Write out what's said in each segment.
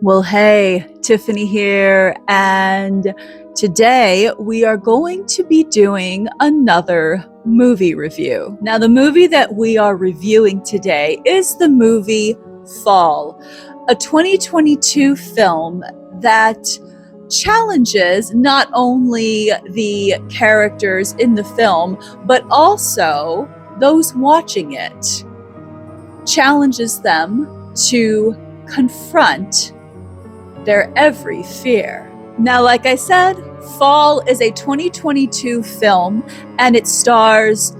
Well, hey, Tiffany here, and today we are going to be doing another movie review. Now, the movie that we are reviewing today is the movie Fall, a 2022 film that challenges not only the characters in the film, but also those watching it, challenges them to confront their every fear. Now, like I said, Fall is a 2022 film, and it stars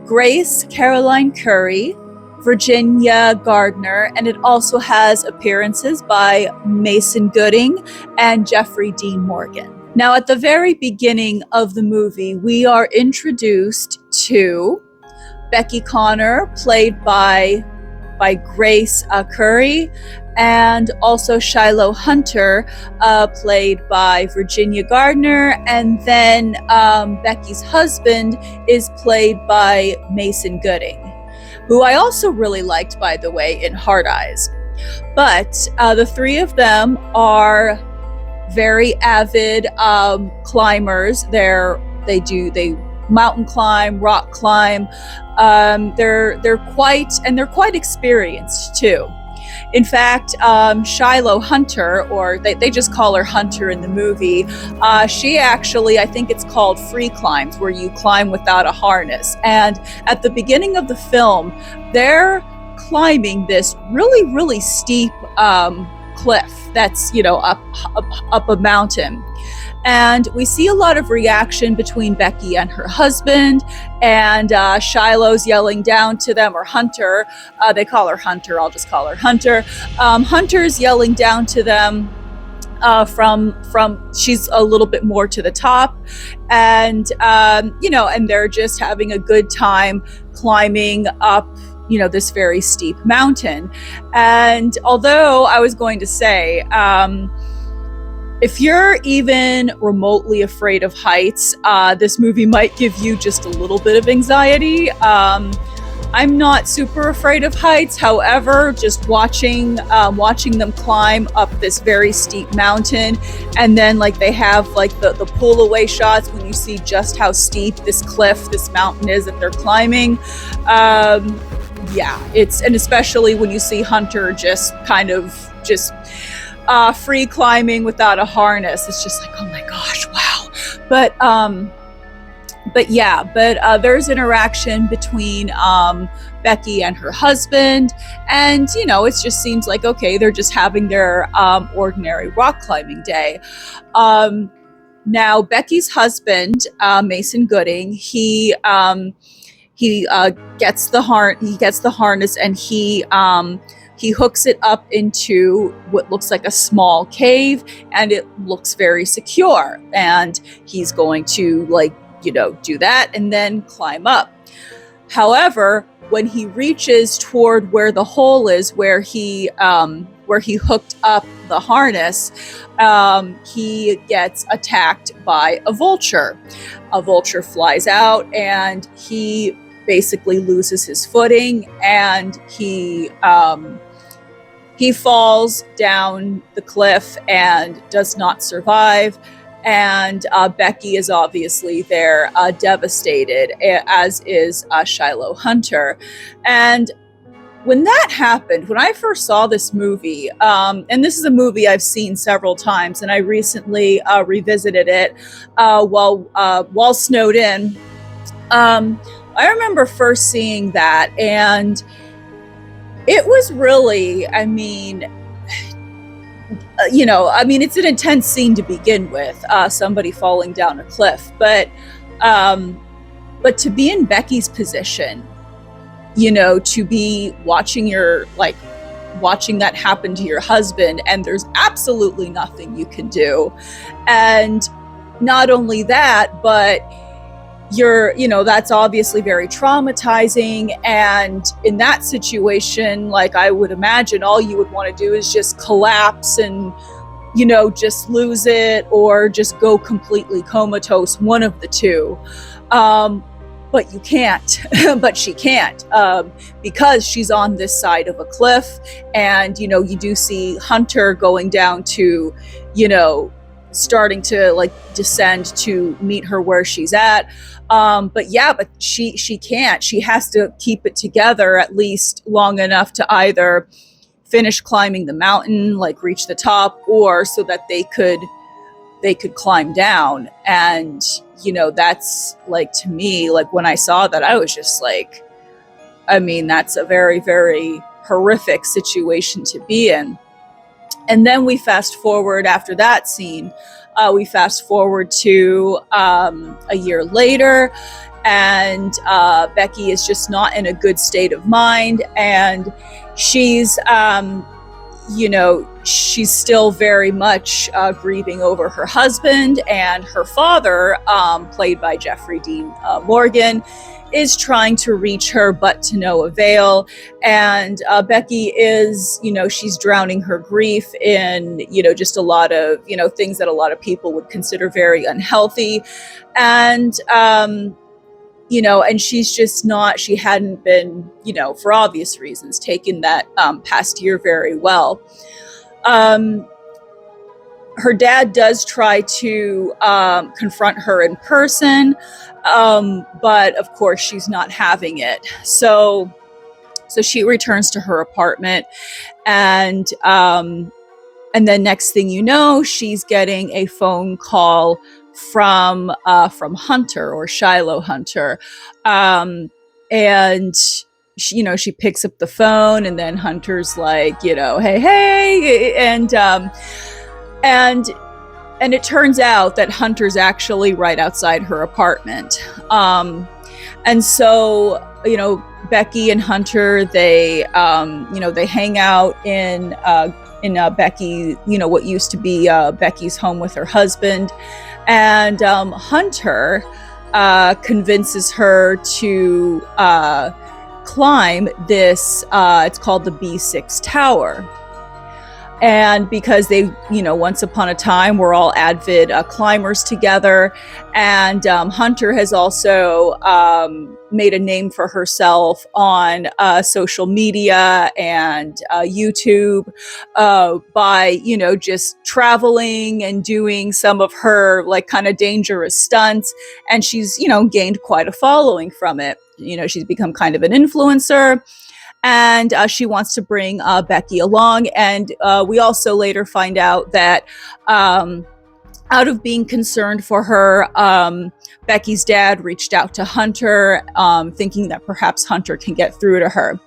Grace Caroline Curry, Virginia Gardner, and it also has appearances by Mason Gooding and Jeffrey Dean Morgan. Now, at the very beginning of the movie, we are introduced to Becky Connor, played by Grace Curry, and also Shiloh Hunter, played by Virginia Gardner, and then Becky's husband is played by Mason Gooding, who I also really liked, by the way, in Hard Eyes. But the three of them are very avid climbers. They mountain climb, rock climb. They're quite experienced too. In fact, Shiloh Hunter, or they just call her Hunter in the movie, she actually, I think it's called free climbs, where you climb without a harness. And at the beginning of the film, they're climbing this really, really steep cliff that's, up a mountain. And we see a lot of reaction between Becky and her husband, and Shiloh's yelling down to them, or Hunter, they call her Hunter, I'll just call her Hunter. Hunter's yelling down to them from she's a little bit more to the top, and and they're just having a good time climbing up this very steep mountain. And although I was going to say, if you're even remotely afraid of heights, this movie might give you just a little bit of anxiety. I'm not super afraid of heights. However, just watching them climb up this very steep mountain, and then they have the pull away shots when you see just how steep this mountain is that they're climbing. And especially when you see Hunter just free climbing without a harness, it's just like, oh my gosh, wow. But there's interaction between Becky and her husband, and it just seems like, okay, they're just having their ordinary rock climbing day. Now Becky's husband, Mason Gooding, he gets the harness, and he hooks it up into what looks like a small cave, and it looks very secure. And he's going to do that and then climb up. However, when he reaches toward where the hole is, where he hooked up the harness, he gets attacked by a vulture. A vulture flies out, and he basically loses his footing, and he falls down the cliff and does not survive. And Becky is obviously there, devastated, as is Shiloh Hunter. And when that happened, when I first saw this movie, and this is a movie I've seen several times, and I recently revisited it while snowed in, I remember first seeing that, and it was really, it's an intense scene to begin with, somebody falling down a cliff, but to be in Becky's position, to be watching that happen to your husband, and there's absolutely nothing you can do. And not only that, but that's obviously very traumatizing. And in that situation, I would imagine all you would want to do is just collapse and, just lose it, or just go completely comatose, one of the two. but you can't, but she can't, because she's on this side of a cliff. And, you know, you do see Hunter going down to, you know, starting to like descend to meet her where she's at. But she can't. She has to keep it together at least long enough to either finish climbing the mountain, like reach the top, or so that they could climb down. And, you know, that's like, to me, like when I saw that, I was just like, I mean, that's a very, very horrific situation to be in. And then we fast forward after that scene. We fast forward to a year later, and Becky is just not in a good state of mind, and she's, you know, she's still very much grieving over her husband, and her father, played by Jeffrey Dean Morgan, is trying to reach her, but to no avail. And Becky is, you know, she's drowning her grief in, you know, just a lot of, you know, things that a lot of people would consider very unhealthy. And, you know, and she's just not, she hadn't been, you know, for obvious reasons, taken that past year very well. Her dad does try to confront her in person, but of course she's not having it. So she returns to her apartment, and then next thing you know, she's getting a phone call from Hunter, or Shiloh Hunter, and she, you know, she picks up the phone, and then Hunter's like, you know, hey, and it turns out that Hunter's actually right outside her apartment. And so, you know, Becky and Hunter, they, you know, they hang out in Becky, you know, what used to be Becky's home with her husband. And Hunter convinces her to climb this, it's called the B6 Tower. And because they, you know, once upon a time were all avid climbers together, and Hunter has also made a name for herself on social media and YouTube by, you know, just traveling and doing some of her like kind of dangerous stunts. And she's, you know, gained quite a following from it. You know, she's become kind of an influencer. And she wants to bring Becky along. And we also later find out that out of being concerned for her, Becky's dad reached out to Hunter, thinking that perhaps Hunter can get through to her.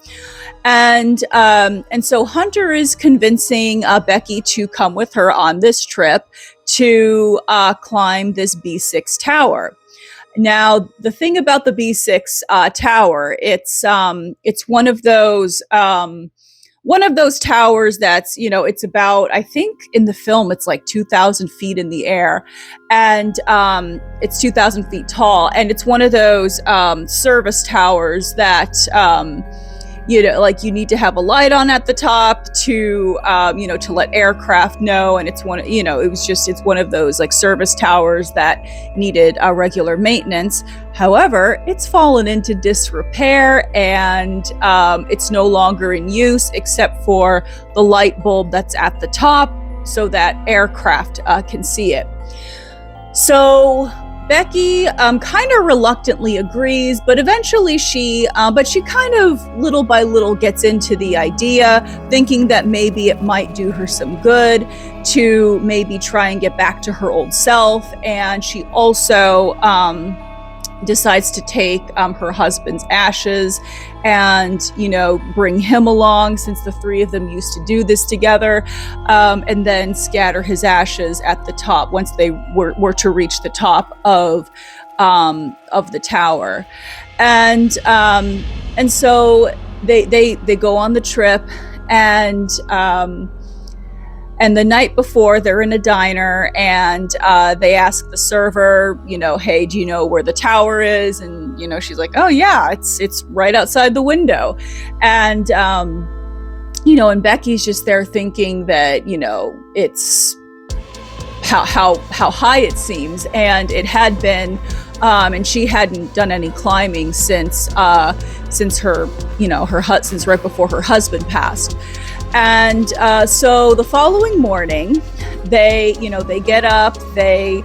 And so Hunter is convincing Becky to come with her on this trip to climb this B6 tower. Now, the thing about the B6 tower, it's one of those towers that's, you know, it's about, I think in the film, it's like 2,000 feet in the air, and it's 2,000 feet tall. And it's one of those service towers that, you know, like you need to have a light on at the top to, you know, to let aircraft know. And it's one, you know, it's one of those like service towers that needed regular maintenance. However, it's fallen into disrepair, and it's no longer in use except for the light bulb that's at the top so that aircraft can see it. So Becky kind of reluctantly agrees, but eventually she kind of little by little gets into the idea, thinking that maybe it might do her some good to maybe try and get back to her old self. And she also decides to take her husband's ashes and, you know, bring him along, since the three of them used to do this together, and then scatter his ashes at the top once they were to reach the top of the tower. And so they go on the trip, and the night before, they're in a diner, and they ask the server, you know, hey, do you know where the tower is? And, you know, she's like, oh yeah, it's right outside the window. And, you know, and Becky's just there thinking that, you know, it's how high it seems. And it had been And she hadn't done any climbing since her, since right before her husband passed. And so the following morning, they get up, they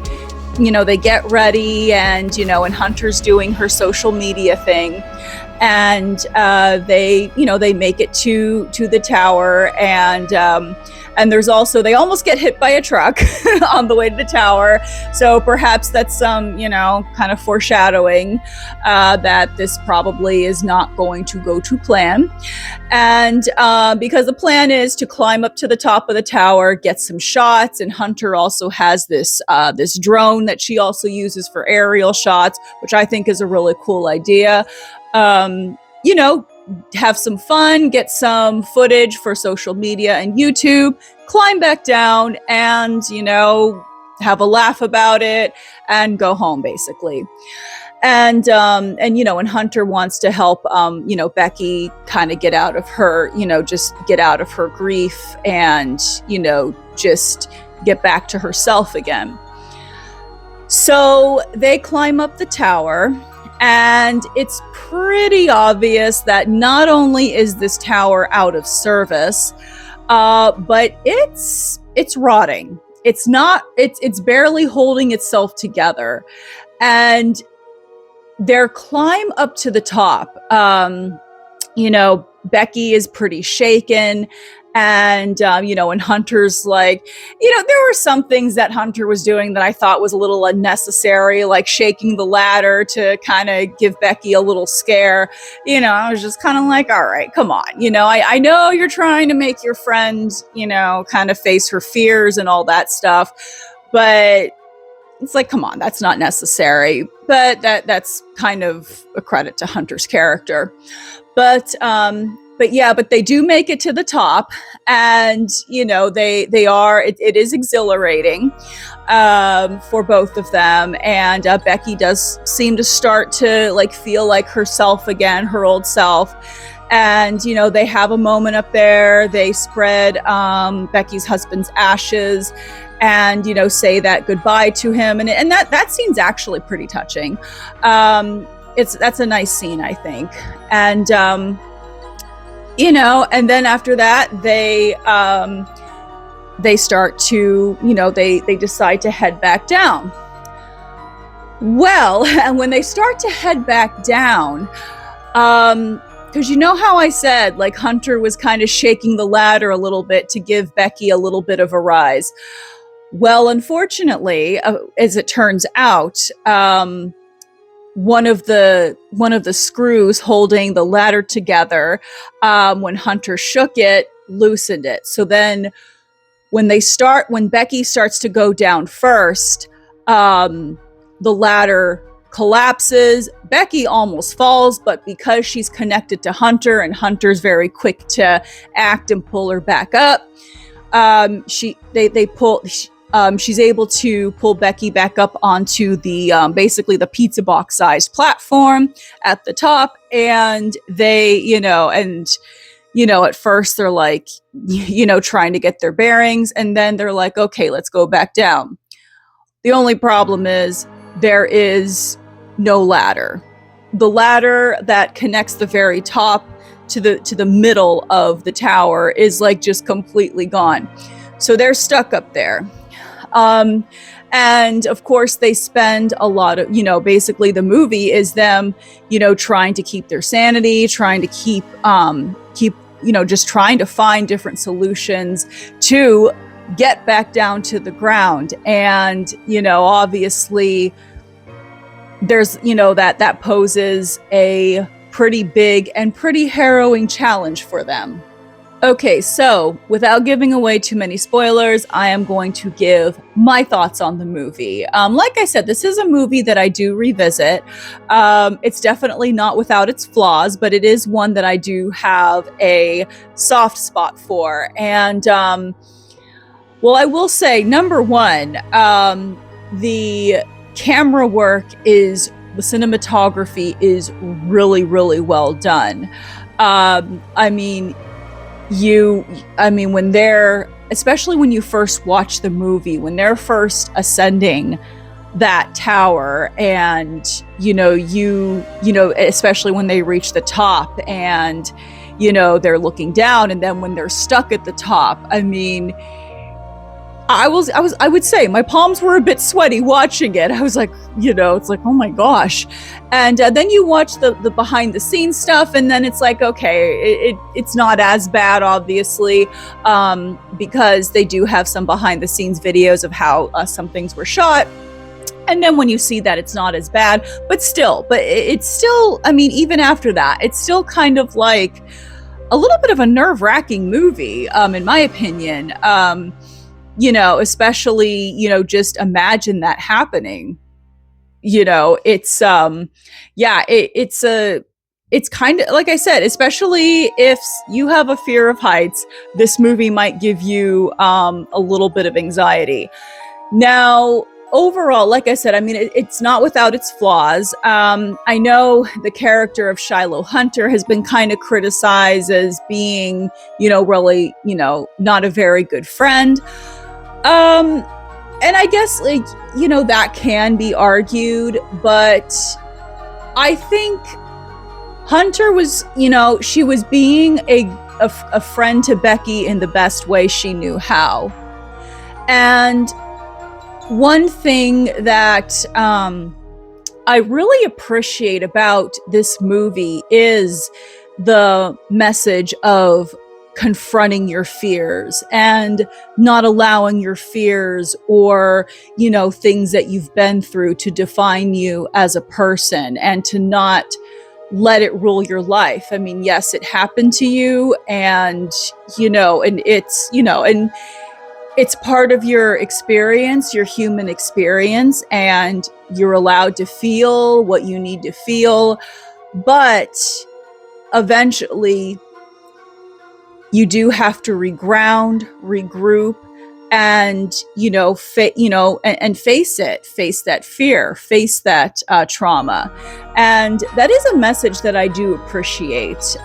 get ready, and Hunter's doing her social media thing, and they make it to the tower, and there's also, they almost get hit by a truck on the way to the tower. So perhaps that's some, kind of foreshadowing that this probably is not going to go to plan. And because the plan is to climb up to the top of the tower, get some shots. And Hunter also has this drone that she also uses for aerial shots, which I think is a really cool idea. Have some fun, get some footage for social media and YouTube, climb back down, and, have a laugh about it and go home, basically. And Hunter wants to help, Becky kind of get out of her, just get out of her grief and, just get back to herself again. So they climb up the tower. And it's pretty obvious that not only is this tower out of service, but it's rotting. It's barely holding itself together. And their climb up to the top, Becky is pretty shaken. And, and Hunter's like, there were some things that Hunter was doing that I thought was a little unnecessary, like shaking the ladder to kind of give Becky a little scare. I was just kind of like, all right, come on. I know you're trying to make your friend, kind of face her fears and all that stuff. But it's like, come on, that's not necessary. But that's kind of a credit to Hunter's character. But they do make it to the top, and it is exhilarating for both of them. And Becky does seem to start to feel like herself again, her old self. And they have a moment up there. They spread Becky's husband's ashes, and say that goodbye to him. And that scene's actually pretty touching. That's a nice scene, I think. And and then after that, they start to, they decide to head back down. Well, and when they start to head back down, because how I said, Hunter was kind of shaking the ladder a little bit to give Becky a little bit of a rise. Well, unfortunately, as it turns out, one of the screws holding the ladder together, when Hunter shook it, loosened it. So then when Becky starts to go down first, the ladder collapses. Becky almost falls, but because she's connected to Hunter and Hunter's very quick to act and pull her back up, she's able to pull Becky back up onto the basically the pizza box sized platform at the top. And they, at first they're like, trying to get their bearings. And then they're like, okay, let's go back down. The only problem is there is no ladder. The ladder that connects the very top to the middle of the tower is just completely gone. So they're stuck up there. And of course they spend a lot of, basically the movie is them, trying to keep their sanity, trying to keep, just trying to find different solutions to get back down to the ground. And, obviously there's, that poses a pretty big and pretty harrowing challenge for them. Okay, so without giving away too many spoilers, I am going to give my thoughts on the movie. Like I said, this is a movie that I do revisit. It's definitely not without its flaws, but it is one that I do have a soft spot for. And, I will say, number one, the camera work the cinematography is really, really well done. Especially when you first watch the movie, when they're first ascending that tower, and especially when they reach the top and they're looking down, and then when they're stuck at the top, I mean, I would say my palms were a bit sweaty watching it. I was like, it's like, oh my gosh. And then you watch the behind the scenes stuff, and then it's like, okay, it's not as bad, obviously, because they do have some behind the scenes videos of how some things were shot. And then when you see that, it's not as bad, but it's still, I mean, even after that, it's still kind of like a little bit of a nerve-wracking movie, in my opinion. Especially, just imagine that happening. It's it's kind of, like I said, especially if you have a fear of heights, this movie might give you a little bit of anxiety. Now, overall, like I said, I mean, it's not without its flaws. I know the character of Shiloh Hunter has been kind of criticized as being, really, not a very good friend. And I guess, like, that can be argued, but I think Hunter was, she was being a friend to Becky in the best way she knew how. And one thing that I really appreciate about this movie is the message of confronting your fears and not allowing your fears or, things that you've been through to define you as a person, and to not let it rule your life. I mean, yes, it happened to you, and, and it's part of your experience, your human experience, and you're allowed to feel what you need to feel. But eventually, you do have to reground, regroup, and and face that fear, face that trauma. And that is a message that I do appreciate.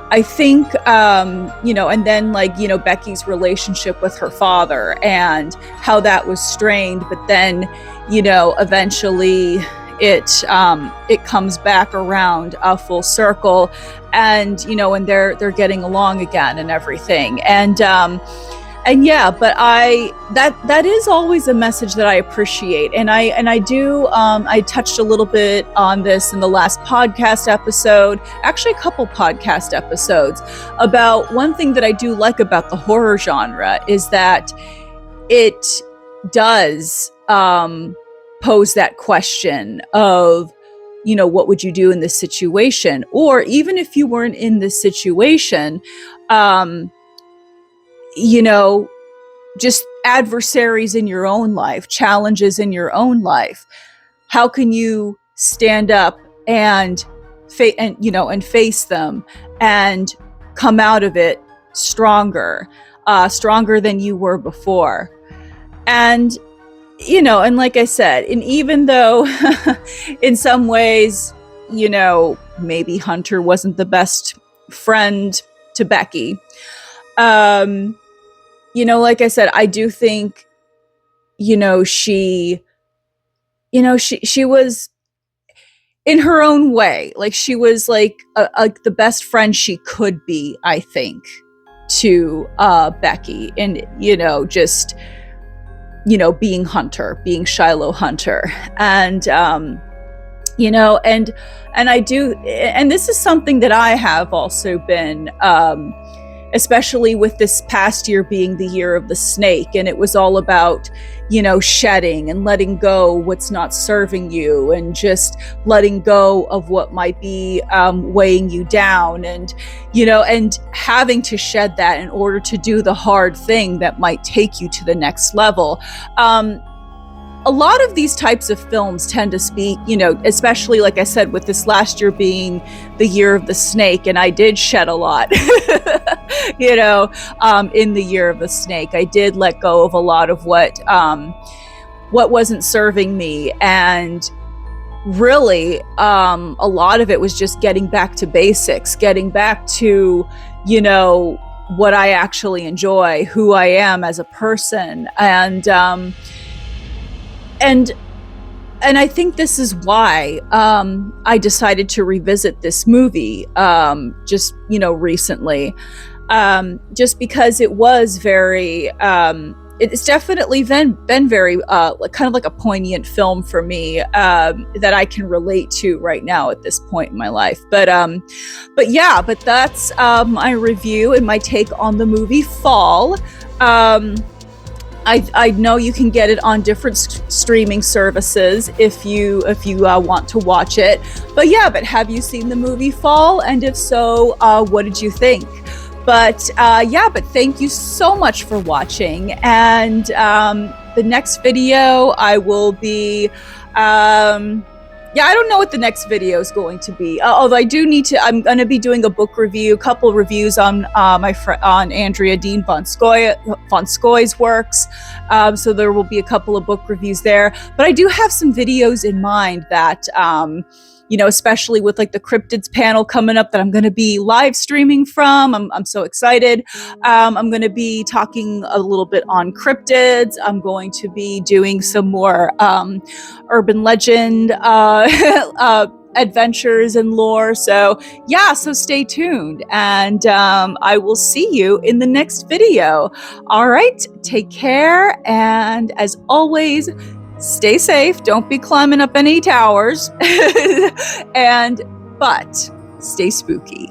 I think, and then, like, Becky's relationship with her father and how that was strained, but then, eventually it comes back around a full circle, and, and they're getting along again and everything. And yeah, but that is always a message that I appreciate. And I do, I touched a little bit on this in the last podcast episode, actually a couple podcast episodes, about one thing that I do like about the horror genre is that it does pose that question of, what would you do in this situation? Or even if you weren't in this situation, just adversaries in your own life, challenges in your own life. How can you stand up and face them and come out of it stronger than you were before? And, and like I said, and even though in some ways, maybe Hunter wasn't the best friend to Becky, like I said, I do think, she was in her own way, like she was like the best friend she could be, I think, to Becky, and just being Hunter, being Shiloh Hunter, and and I do, and this is something that I have also been, especially with this past year being the year of the snake, and it was all about, shedding and letting go what's not serving you, and just letting go of what might be weighing you down, and and having to shed that in order to do the hard thing that might take you to the next level. A lot of these types of films tend to speak, especially, like I said, with this last year being the year of the snake, and I did shed a lot, in the year of the snake. I did let go of a lot of what wasn't serving me, and really, a lot of it was just getting back to basics, getting back to, what I actually enjoy, who I am as a person, and and I think this is why I decided to revisit this movie just recently, just because it was very. It's definitely been very kind of like a poignant film for me that I can relate to right now at this point in my life. But that's my review and my take on the movie Fall. I know you can get it on different streaming services if you want to watch it. But have you seen the movie Fall? And if so, what did you think? But thank you so much for watching. And the next video, I will be. I don't know what the next video is going to be. Although I do need to, I'm going to be doing a book review, a couple reviews on on Andrea Dean von Scoy's works. So there will be a couple of book reviews there. But I do have some videos in mind that, especially with like the cryptids panel coming up that I'm going to be live streaming from. I'm so excited. I'm going to be talking a little bit on cryptids. I'm going to be doing some more urban legend adventures and lore. So stay tuned, and I will see you in the next video. All right, take care, and as always, stay safe. Don't be climbing up any towers, but stay spooky.